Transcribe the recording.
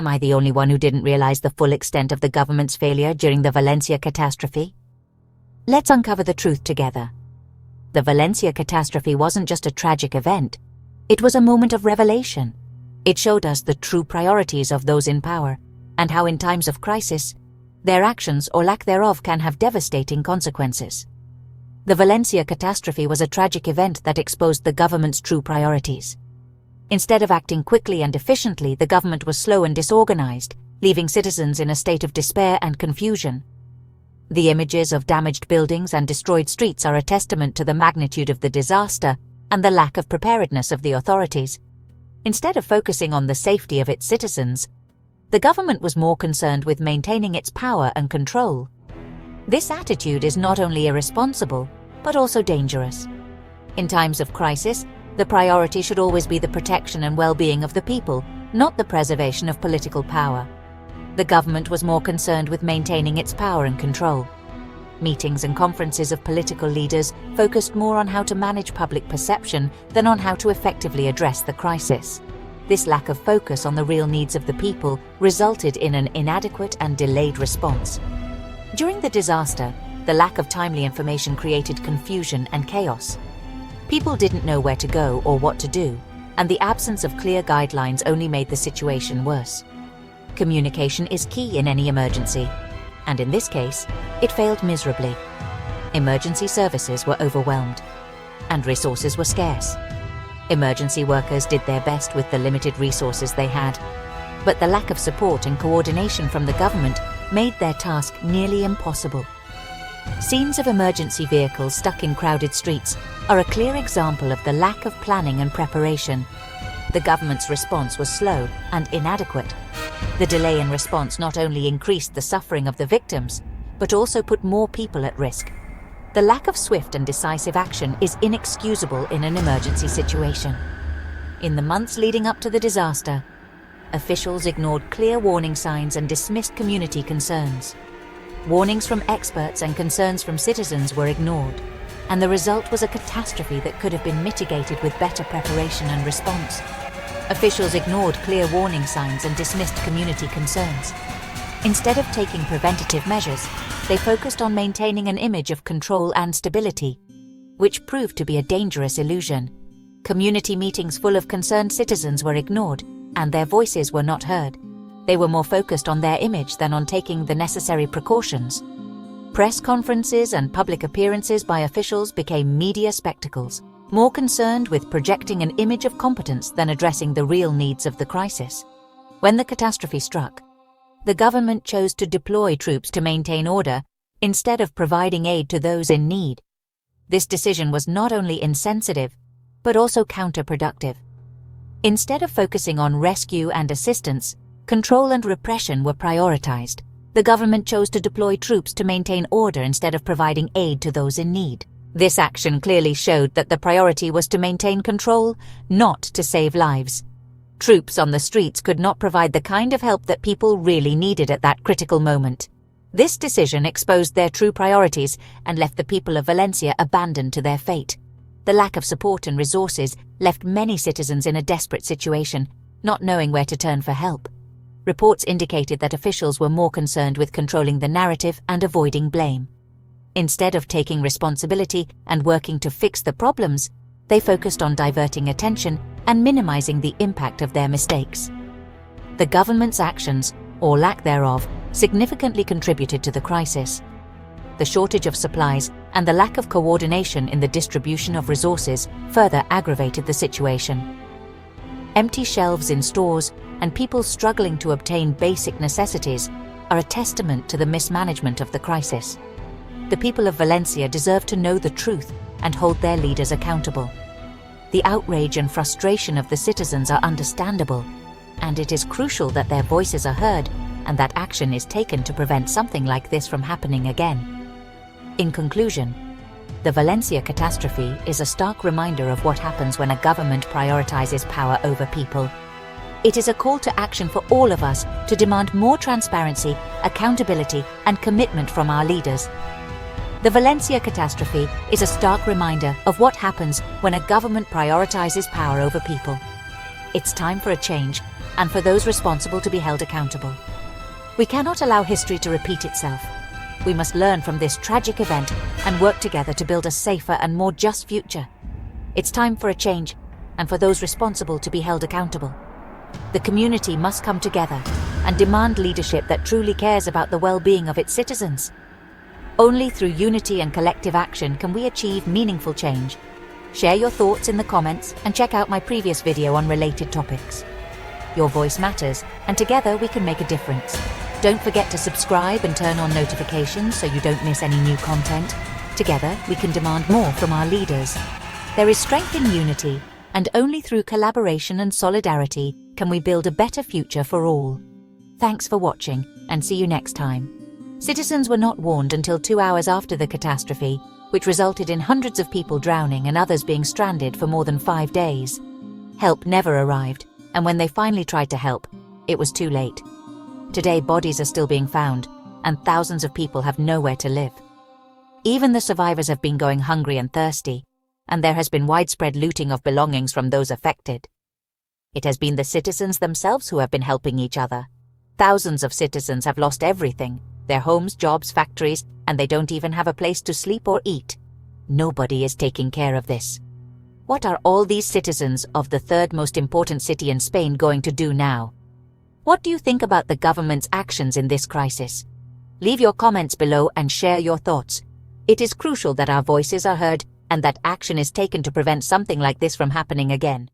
Am I the only one who didn't realize the full extent of the government's failure during the Valencia catastrophe? Let's uncover the truth together. The Valencia catastrophe wasn't just a tragic event. It was a moment of revelation. It showed us the true priorities of those in power, and how in times of crisis, their actions or lack thereof can have devastating consequences. The Valencia catastrophe was a tragic event that exposed the government's true priorities. Instead of acting quickly and efficiently, the government was slow and disorganized, leaving citizens in a state of despair and confusion. The images of damaged buildings and destroyed streets are a testament to the magnitude of the disaster and the lack of preparedness of the authorities. Instead of focusing on the safety of its citizens, the government was more concerned with maintaining its power and control. This attitude is not only irresponsible, but also dangerous. In times of crisis, the priority should always be the protection and well-being of the people, not the preservation of political power. The government was more concerned with maintaining its power and control. Meetings and conferences of political leaders focused more on how to manage public perception than on how to effectively address the crisis. This lack of focus on the real needs of the people resulted in an inadequate and delayed response. During the disaster, the lack of timely information created confusion and chaos. People didn't know where to go or what to do, and the absence of clear guidelines only made the situation worse. Communication is key in any emergency, and in this case, it failed miserably. Emergency services were overwhelmed, and resources were scarce. Emergency workers did their best with the limited resources they had, but the lack of support and coordination from the government made their task nearly impossible. Scenes of emergency vehicles stuck in crowded streets are a clear example of the lack of planning and preparation. The government's response was slow and inadequate. The delay in response not only increased the suffering of the victims, but also put more people at risk. The lack of swift and decisive action is inexcusable in an emergency situation. In the months leading up to the disaster, officials ignored clear warning signs and dismissed community concerns. Warnings from experts and concerns from citizens were ignored, and the result was a catastrophe that could have been mitigated with better preparation and response. Officials ignored clear warning signs and dismissed community concerns. Instead of taking preventative measures, they focused on maintaining an image of control and stability, which proved to be a dangerous illusion. Community meetings full of concerned citizens were ignored, and their voices were not heard. They were more focused on their image than on taking the necessary precautions. Press conferences and public appearances by officials became media spectacles, more concerned with projecting an image of competence than addressing the real needs of the crisis. When the catastrophe struck, the government chose to deploy troops to maintain order instead of providing aid to those in need. This decision was not only insensitive, but also counterproductive. Instead of focusing on rescue and assistance, control and repression were prioritized. The government chose to deploy troops to maintain order instead of providing aid to those in need. This action clearly showed that the priority was to maintain control, not to save lives. Troops on the streets could not provide the kind of help that people really needed at that critical moment. This decision exposed their true priorities and left the people of Valencia abandoned to their fate. The lack of support and resources left many citizens in a desperate situation, not knowing where to turn for help. Reports indicated that officials were more concerned with controlling the narrative and avoiding blame. Instead of taking responsibility and working to fix the problems, they focused on diverting attention and minimizing the impact of their mistakes. The government's actions, or lack thereof, significantly contributed to the crisis. The shortage of supplies and the lack of coordination in the distribution of resources further aggravated the situation. Empty shelves in stores and people struggling to obtain basic necessities are a testament to the mismanagement of the crisis. The people of Valencia deserve to know the truth and hold their leaders accountable. The outrage and frustration of the citizens are understandable, and it is crucial that their voices are heard and that action is taken to prevent something like this from happening again. In conclusion, the Valencia catastrophe is a stark reminder of what happens when a government prioritizes power over people. It is a call to action for all of us to demand more transparency, accountability, and commitment from our leaders. The Valencia catastrophe is a stark reminder of what happens when a government prioritizes power over people. It's time for a change, and for those responsible to be held accountable. We cannot allow history to repeat itself. We must learn from this tragic event and work together to build a safer and more just future. It's time for a change, and for those responsible to be held accountable. The community must come together and demand leadership that truly cares about the well-being of its citizens. Only through unity and collective action can we achieve meaningful change. Share your thoughts in the comments and check out my previous video on related topics. Your voice matters, and together we can make a difference. Don't forget to subscribe and turn on notifications so you don't miss any new content. Together, we can demand more from our leaders. There is strength in unity, and only through collaboration and solidarity can we build a better future for all. Thanks for watching, and see you next time. Citizens were not warned until 2 hours after the catastrophe, which resulted in hundreds of people drowning and others being stranded for more than 5 days. Help never arrived, and when they finally tried to help, it was too late. Today, bodies are still being found, and thousands of people have nowhere to live. Even the survivors have been going hungry and thirsty, and there has been widespread looting of belongings from those affected. It has been the citizens themselves who have been helping each other. Thousands of citizens have lost everything, their homes, jobs, factories, and they don't even have a place to sleep or eat. Nobody is taking care of this. What are all these citizens of the third most important city in Spain going to do now? What do you think about the government's actions in this crisis? Leave your comments below and share your thoughts. It is crucial that our voices are heard and that action is taken to prevent something like this from happening again.